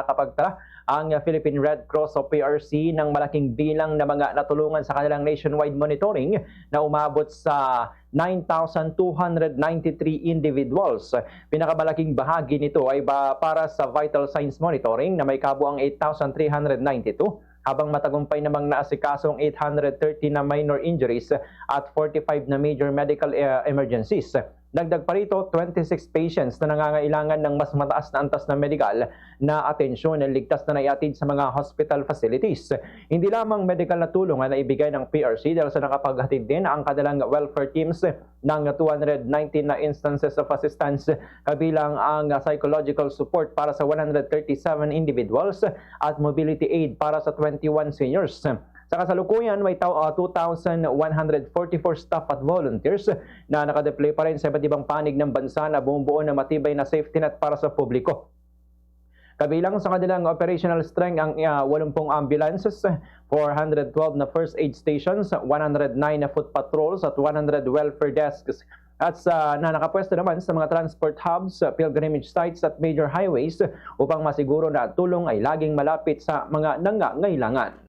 Nakapagtala ang Philippine Red Cross o PRC ng malaking bilang na mga natulungan sa kanilang nationwide monitoring na umabot sa 9,293 individuals. Pinakamalaking bahagi nito ay para sa vital signs monitoring na may kabuang 8,392, habang matagumpay namang naasikaso ang 830 na minor injuries at 45 na major medical emergencies. Dagdag pa rito, 26 patients na nangangailangan ng mas mataas na antas na medikal na atensyon na ligtas na naiatid sa mga hospital facilities. Hindi lamang medical na tulong ang naibigay ng PRC dahil sa nakapaghatid din ang kanilang welfare teams ng 219 na instances of assistance, kabilang ang psychological support para sa 137 individuals at mobility aid para sa 21 seniors. Sa kasalukuyan, may 2,144 staff at volunteers na nakadeploy pa rin sa iba't ibang panig ng bansa na bumubuo ng matibay na safety net para sa publiko. Kabilang sa kanilang operational strength ang 80 ambulances, 412 na first aid stations, 109 na foot patrols at 100 welfare desks. At na nakapwesto naman sa mga transport hubs, pilgrimage sites at major highways upang masiguro na tulong ay laging malapit sa mga nangangailangan.